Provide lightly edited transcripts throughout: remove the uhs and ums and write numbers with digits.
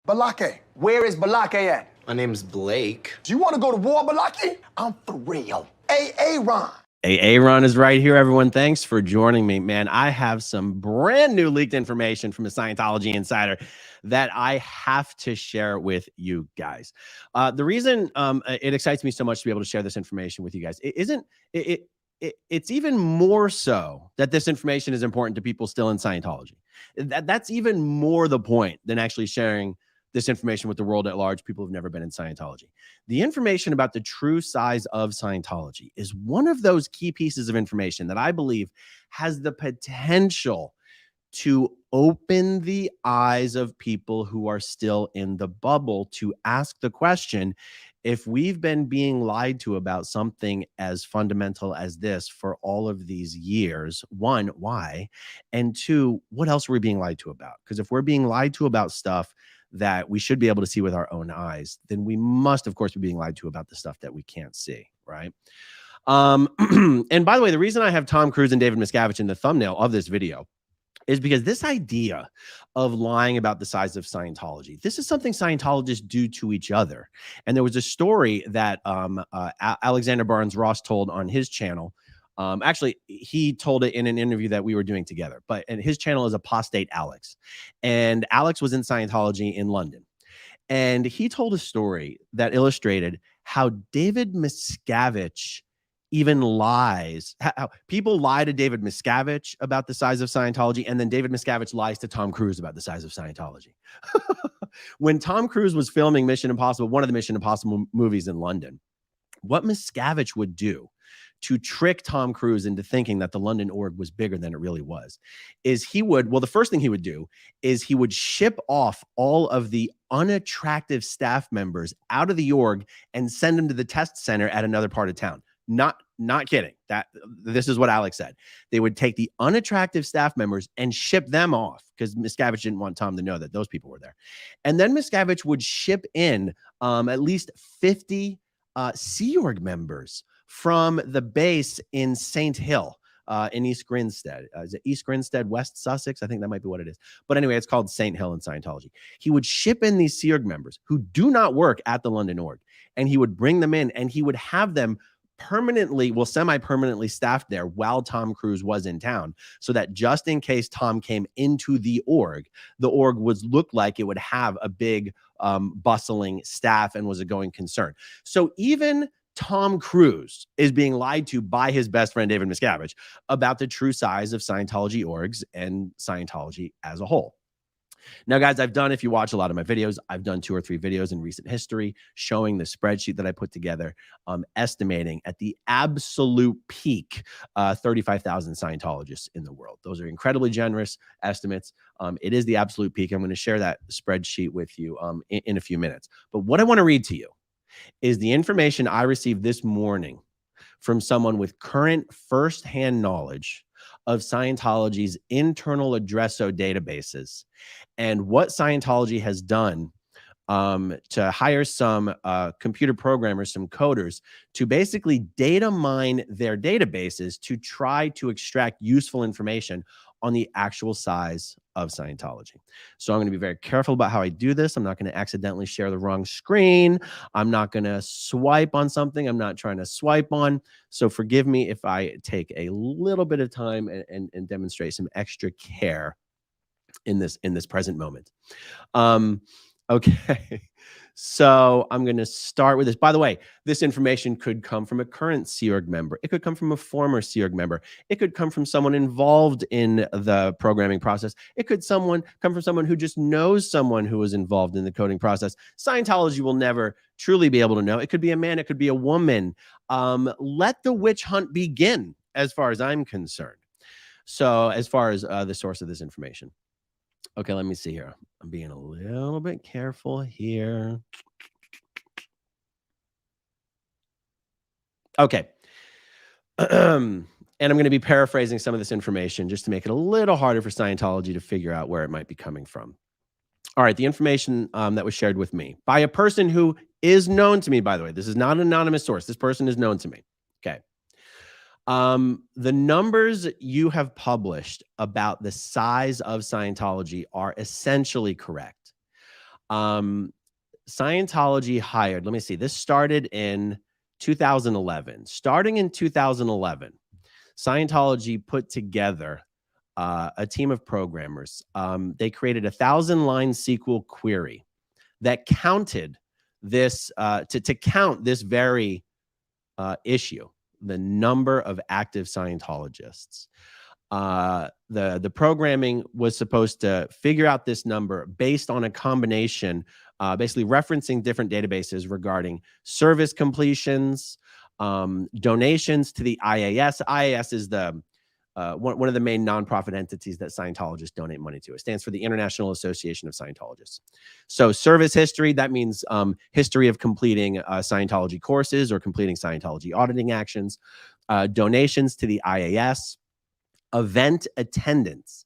Balake. Where is Balake at? My name's Blake. Do you want to go to war, Balake? I'm for real. Aaron. Aaron is right here, everyone. Thanks for joining me, man. I have some brand new leaked information from a Scientology insider that I have to share with you guys. The reason it excites me so much to be able to share this information with you guys, it's even more so that this information is important to people still in Scientology. That's even more the point than actually sharing this information with the world at large, people who've never been in Scientology. The information about the true size of Scientology is one of those key pieces of information that I believe has the potential to open the eyes of people who are still in the bubble to ask the question, if we've been being lied to about something as fundamental as this for all of these years, one, why? And two, what else are we being lied to about? Because if we're being lied to about stuff that we should be able to see with our own eyes, then we must, of course, be being lied to about the stuff that we can't see, right? And by the way, the reason I have Tom Cruise and David Miscavige in the thumbnail of this video is because this idea of lying about the size of Scientology, this is something Scientologists do to each other. And there was a story that Alexander Barnes Ross told on his channel. Actually, he told it in an interview that we were doing together, and his channel is Apostate Alex. And Alex was in Scientology in London. And he told a story that illustrated how David Miscavige even lies, how people lie to David Miscavige about the size of Scientology, and then David Miscavige lies to Tom Cruise about the size of Scientology. When Tom Cruise was filming Mission Impossible, one of the Mission Impossible movies in London, what Miscavige would do to trick Tom Cruise into thinking that the London org was bigger than it really was is the first thing he would do is he would ship off all of the unattractive staff members out of the org and send them to the test center at another part of town. Not kidding. This is what Alex said. They would take the unattractive staff members and ship them off because Miscavige didn't want Tom to know that those people were there. And then Miscavige would ship in at least 50 Sea Org members from the base in St. Hill in East Grinstead. Is it East Grinstead, West Sussex? I think that might be what it is. But anyway, it's called St. Hill in Scientology. He would ship in these Sea Org members who do not work at the London org, and he would bring them in, and he would have them semi-permanently staffed there while Tom Cruise was in town, so that just in case Tom came into the org would look like it would have a big bustling staff and was a going concern. So even Tom Cruise is being lied to by his best friend, David Miscavige, about the true size of Scientology orgs and Scientology as a whole. Now, guys, if you watch a lot of my videos, I've done 2 or 3 videos in recent history showing the spreadsheet that I put together, estimating at the absolute peak 35,000 Scientologists in the world. Those are incredibly generous estimates. It is the absolute peak. I'm going to share that spreadsheet with you in a few minutes. But what I want to read to you is the information I received this morning from someone with current firsthand knowledge of Scientology's internal addresso databases and what Scientology has done to hire some computer programmers, some coders, to basically data mine their databases to try to extract useful information on the actual size of Scientology. So I'm going to be very careful about how I do this. I'm not going to accidentally share the wrong screen. I'm not going to swipe on something I'm not trying to swipe on. So forgive me if I take a little bit of time and demonstrate some extra care in this present moment. Okay. So I'm going to start with this. By the way, this information could come from a current Sea Org member. It could come from a former Sea Org member. It could come from someone involved in the programming process. It could come from someone who just knows someone who was involved in the coding process. Scientology will never truly be able to know. It could be a man. It could be a woman. Let the witch hunt begin, as far as I'm concerned. So as far as the source of this information. Okay, let me see here. I'm being a little bit careful here. Okay. And I'm going to be paraphrasing some of this information just to make it a little harder for Scientology to figure out where it might be coming from. All right, the information that was shared with me by a person who is known to me, by the way. This is not an anonymous source. This person is known to me. Okay. The numbers you have published about the size of Scientology are essentially correct. Scientology hired, let me see, this started in 2011. Starting in 2011, Scientology put together a team of programmers. They created a 1,000-line SQL query that counted this, to count this very issue, the number of active Scientologists. The programming was supposed to figure out this number based on a combination, basically referencing different databases regarding service completions, donations to the IAS. IAS is the one of the main nonprofit entities that Scientologists donate money to. It stands for the International Association of Scientologists. So service history, that means history of completing Scientology courses or completing Scientology auditing actions, donations to the IAS, event attendance.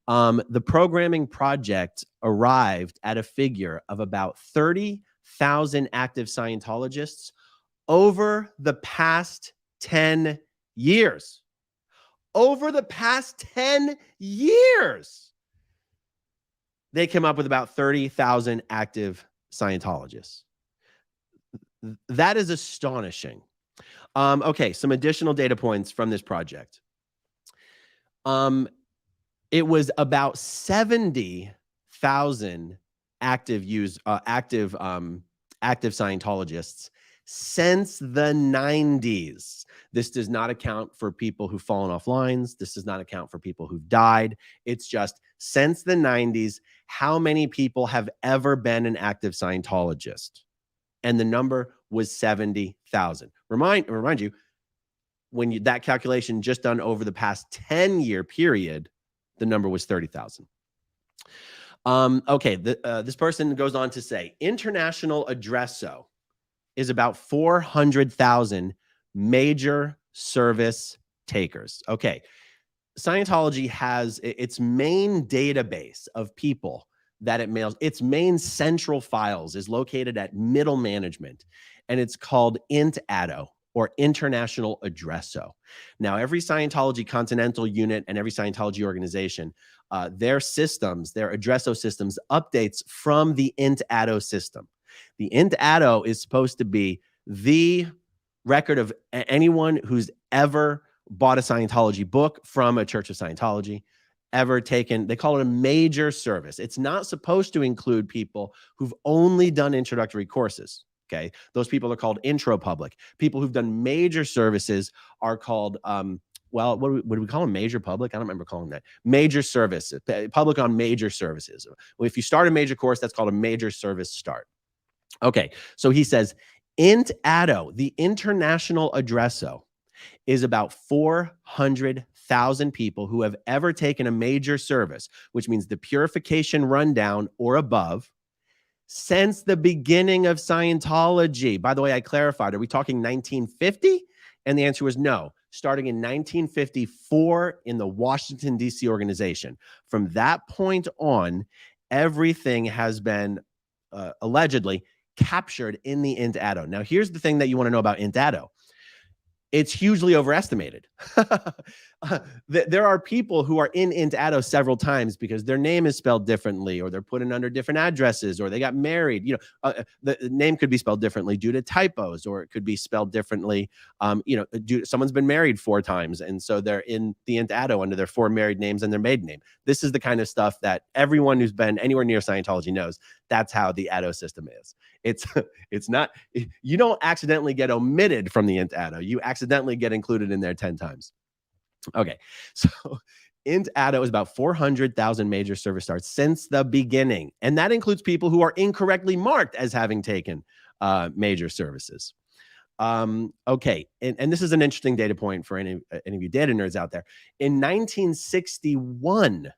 The programming project arrived at a figure of about 30,000 active Scientologists over the past 10 years. Over the past 10 years, they came up with about 30,000 active Scientologists. That is astonishing. Okay, some additional data points from this project. It was about 70,000 active Scientologists since the 90s. This does not account for people who've fallen off lines. This does not account for people who've died. It's just since the 90s, how many people have ever been an active Scientologist? And the number was 70,000. Remind you, when that calculation just done over the past 10-year period, the number was 30,000. Okay, this person goes on to say, international addresso is about 400,000 major service takers. Okay, Scientology has its main database of people that it mails. Its main central files is located at middle management, and it's called INT-ADDO, or International Addresso. Now, every Scientology continental unit and every Scientology organization, their systems, their Addresso systems, updates from the INT-ADDO system. The INT-ADDO is supposed to be the record of anyone who's ever bought a Scientology book from a Church of Scientology, ever taken, they call it a major service. It's not supposed to include people who've only done introductory courses. Okay, those people are called intro public. People who've done major services are called, well, what do we call them? Major public? I don't remember calling that. Major service, public on major services. Well, if you start a major course, that's called a major service start. Okay, so he says, INT-ADDO, the International Addresso, is about 400,000 people who have ever taken a major service, which means the purification rundown or above, since the beginning of Scientology. By the way, I clarified, are we talking 1950? And the answer was no, starting in 1954 in the Washington, D.C. organization. From that point on, everything has been allegedly captured in the INT-ADDO. Now, here's the thing that you want to know about INT-ADDO. It's hugely overestimated. There are people who are in INT-ADDO several times because their name is spelled differently, or they're put in under different addresses, or they got married. You know, the name could be spelled differently due to typos, or it could be spelled differently. You know, someone's been married 4 times, and so they're in the INT-ADDO under their 4 married names and their maiden name. This is the kind of stuff that everyone who's been anywhere near Scientology knows. That's how the ADDO system is. It's not, you don't accidentally get omitted from the INT-ADDO. You accidentally get included in there 10 times. Okay, so INT-ADDO is about 400,000 major service starts since the beginning. And that includes people who are incorrectly marked as having taken major services. Okay, and this is an interesting data point for any of you data nerds out there. In 1961,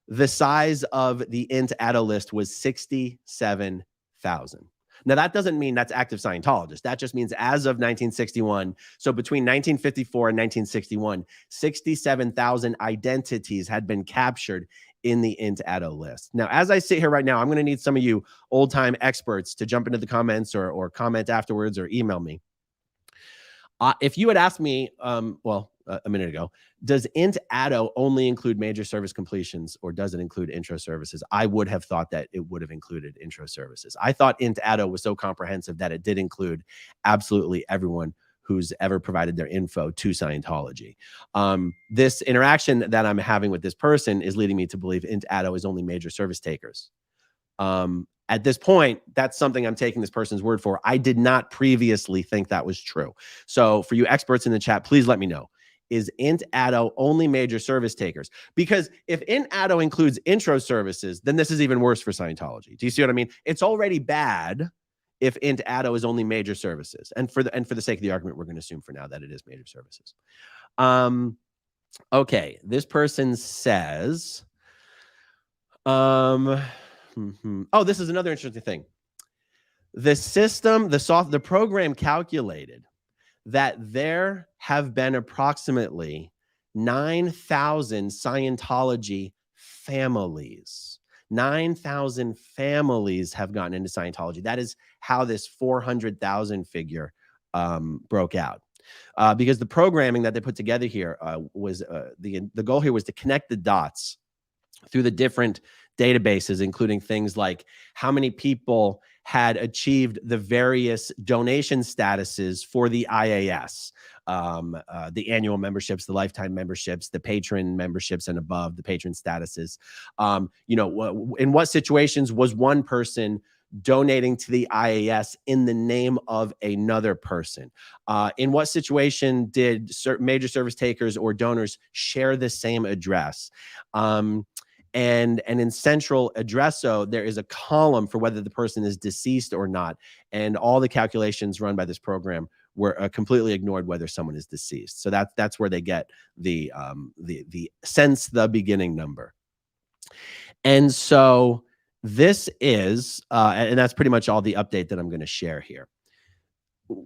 the size of the INT-ADDO list was 67,000. Now, that doesn't mean that's active Scientologists. That just means as of 1961, so between 1954 and 1961, 67,000 identities had been captured in the INT-ADDO list. Now, as I sit here right now, I'm going to need some of you old-time experts to jump into the comments or comment afterwards or email me. If you had asked me, well, a minute ago. Does int ADO only include major service completions, or does it include intro services? I would have thought that it would have included intro services. I thought int ADO was so comprehensive that it did include absolutely everyone who's ever provided their info to Scientology. This interaction that I'm having with this person is leading me to believe int ADO is only major service takers. At this point, that's something I'm taking this person's word for. I did not previously think that was true. So for you experts in the chat, please let me know. Is int ADO only major service takers? Because if int ADO includes intro services, then this is even worse for Scientology. Do you see what I mean? It's already bad if int ADO is only major services. And for the sake of the argument, we're going to assume for now that it is major services. Okay, this person says, oh, this is another interesting thing. The system, the program calculated that there have been approximately 9,000 Scientology families. 9,000 families have gotten into Scientology. That is how this 400,000 figure broke out. Because the programming that they put together here was the goal here was to connect the dots through the different databases, including things like how many people had achieved the various donation statuses for the IAS, the annual memberships, the lifetime memberships, the patron memberships and above, the patron statuses. You know, in what situations was one person donating to the IAS in the name of another person? In what situation did major service takers or donors share the same address? And in central addresso, there is a column for whether the person is deceased or not. And all the calculations run by this program were completely ignored whether someone is deceased. So that's where they get the since the beginning number. And so this is, and that's pretty much all the update that I'm going to share here.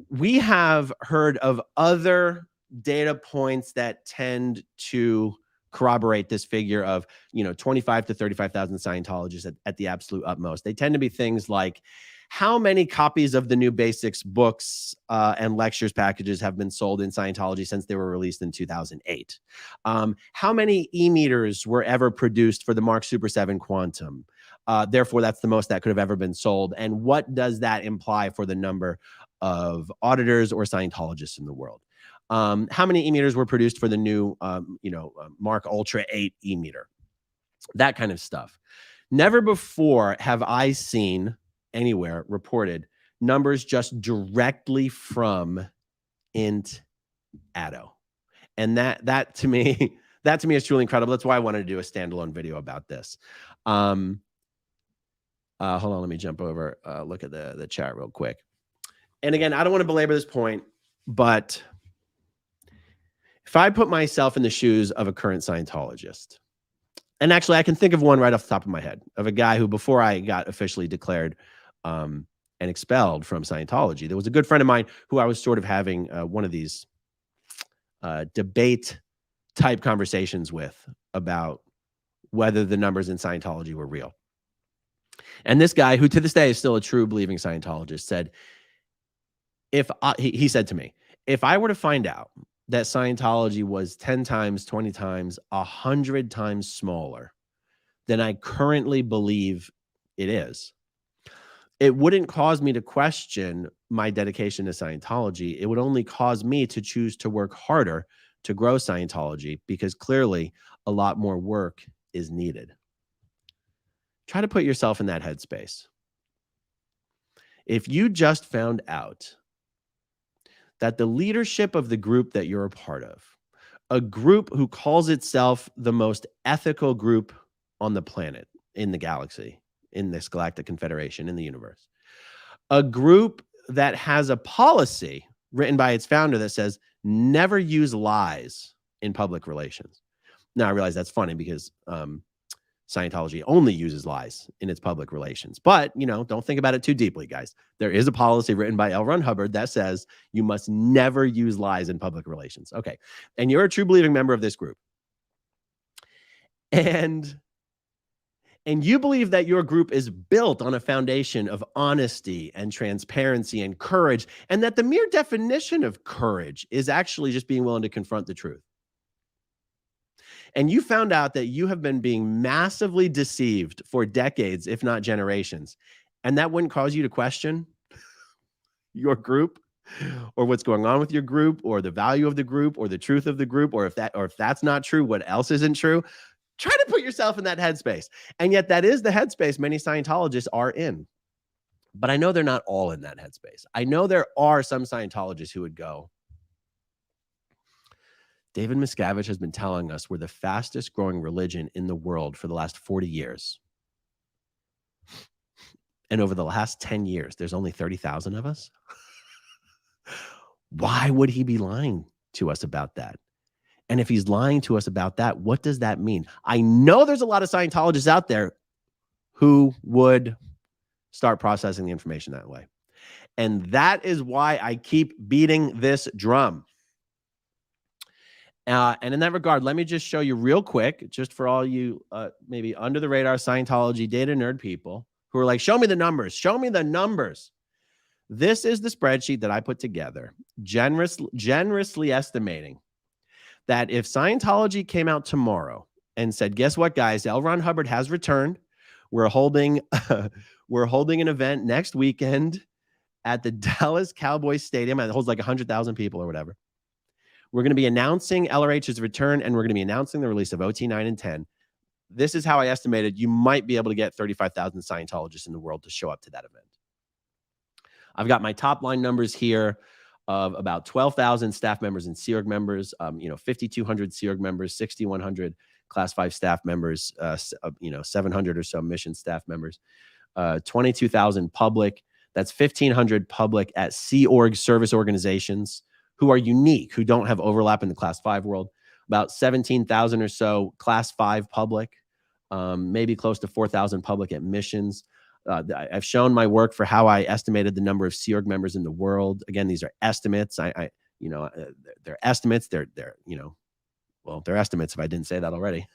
We have heard of other data points that tend to corroborate this figure of, you know, 25 to 35,000 Scientologists at the absolute utmost. They tend to be things like how many copies of the New Basics books and lectures packages have been sold in Scientology since they were released in 2008? How many e-meters were ever produced for the Mark Super 7 Quantum? Therefore, that's the most that could have ever been sold. And what does that imply for the number of auditors or Scientologists in the world? How many e-meters were produced for the new, Mark Ultra 8 e-meter? That kind of stuff. Never before have I seen anywhere reported numbers just directly from int ADO. And that to me is truly incredible. That's why I wanted to do a standalone video about this. Hold on, let me jump over, look at the chat real quick. And again, I don't want to belabor this point, but if I put myself in the shoes of a current Scientologist, and actually I can think of one right off the top of my head of a guy who, before I got officially declared and expelled from Scientology, there was a good friend of mine who I was sort of having one of these debate type conversations with about whether the numbers in Scientology were real. And this guy, who to this day is still a true believing Scientologist, said, he said to me, if I were to find out that Scientology was 10 times, 20 times, 100 times smaller than I currently believe it is, it wouldn't cause me to question my dedication to Scientology. It would only cause me to choose to work harder to grow Scientology, because clearly a lot more work is needed. Try to put yourself in that headspace. If you just found out that the leadership of the group that you're a part of, a group who calls itself the most ethical group on the planet, in the galaxy, in this galactic confederation, in the universe, a group that has a policy written by its founder that says never use lies in public relations. Now, I realize that's funny because Scientology only uses lies in its public relations. But, you know, don't think about it too deeply, guys. There is a policy written by L. Ron Hubbard that says you must never use lies in public relations. Okay. And you're a true believing member of this group. And and you believe that your group is built on a foundation of honesty and transparency and courage, and that the mere definition of courage is actually just being willing to confront the truth. And you found out that you have been being massively deceived for decades, if not generations, and that wouldn't cause you to question your group or what's going on with your group or the value of the group or the truth of the group, or if that's not true, what else isn't true. Try to put yourself in that headspace. And yet that is the headspace many Scientologists are in. But I know they're not all in that headspace. I know there are some Scientologists who would go, David Miscavige has been telling us we're the fastest growing religion in the world for the last 40 years. And over the last 10 years, there's only 30,000 of us. Why would he be lying to us about that? And if he's lying to us about that, what does that mean? I know there's a lot of Scientologists out there who would start processing the information that way. And that is why I keep beating this drum. And in that regard, let me just show you real quick, just for all you maybe under the radar Scientology data nerd people who are like, show me the numbers, show me the numbers. This is the spreadsheet that I put together, generously estimating that if Scientology came out tomorrow and said, guess what, guys, L. Ron Hubbard has returned. We're holding an event next weekend at the Dallas Cowboys Stadium. It holds like 100,000 people or whatever. We're going to be announcing LRH's return, and we're going to be announcing the release of OT 9 and 10. This is how I estimated you might be able to get 35,000 Scientologists in the world to show up to that event. I've got my top line numbers here of about 12,000 staff members and Sea Org members, 5,200 Sea Org members, 6,100 Class 5 staff members, 700 or so mission staff members, 22,000 public. That's 1,500 public at Sea Org service organizations who are unique, who don't have overlap in the Class 5 world. About 17,000 or so Class 5 public, maybe close to 4,000 public at missions. I've shown my work for how I estimated the number of Sea Org members in the world. Again, these are estimates. They're estimates. They're estimates if I didn't say that already.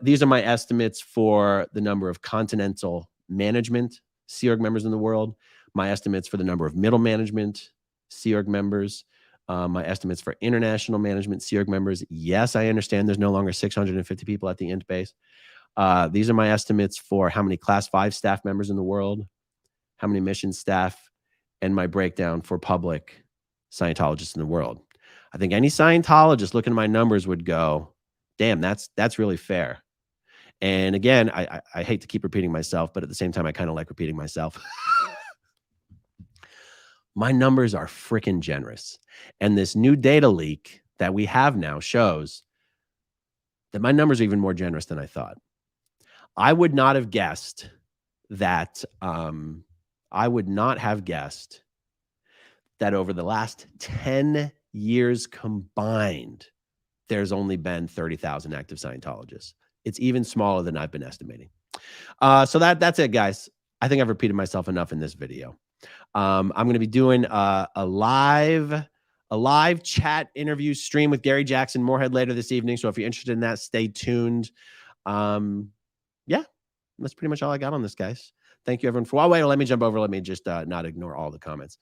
These are my estimates for the number of continental management Sea Org members in the world, my estimates for the number of middle management Sea Org members, my estimates for international management Sea Org members. Yes, I understand there's no longer 650 people at the INT base. These are my estimates for how many Class 5 staff members in the world, how many mission staff, and my breakdown for public Scientologists in the world. I think any Scientologist looking at my numbers would go, damn, that's really fair. And again, I hate to keep repeating myself, but at the same time, I kind of like repeating myself. My numbers are freaking generous. And this new data leak that we have now shows that my numbers are even more generous than I thought. I would not have guessed that, over the last 10 years combined, there's only been 30,000 active Scientologists. It's even smaller than I've been estimating. So that's it, guys. I think I've repeated myself enough in this video. I'm going to be doing a live chat interview stream with Gary Jackson Moorhead later this evening. So if you're interested in that, stay tuned. Yeah, that's pretty much all I got on this, guys. Thank you, everyone, for wait. Let me jump over. Let me just not ignore all the comments.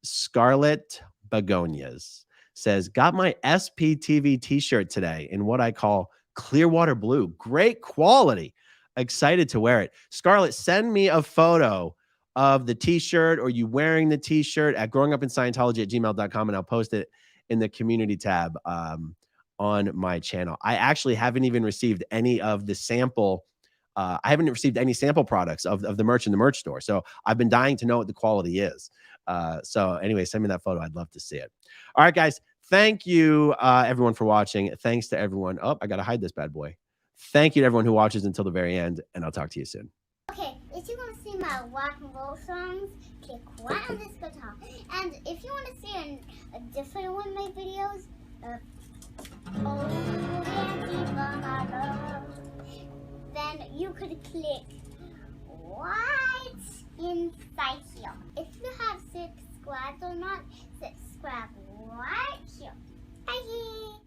Scarlett Begonias says, got my SPTV t-shirt today in what I call Clearwater Blue. Great quality. Excited to wear it. Scarlett, send me a photo of the t-shirt or you wearing the t-shirt at growingupinscientology@gmail.com, and I'll post it in the community tab on my channel. I actually haven't even received any of the sample. I haven't received any sample products of the merch in the merch store. So I've been dying to know what the quality is. So anyway, send me that photo. I'd love to see it. All right, guys. Thank you, everyone, for watching. Thanks to everyone. Oh, I got to hide this bad boy. Thank you to everyone who watches until the very end, and I'll talk to you soon. Okay, if you want to see my rock and roll songs, click right on this guitar. And if you want to see a different one of my videos, then you could click right inside here. If you have subscribed or not, subscribe right here. Bye.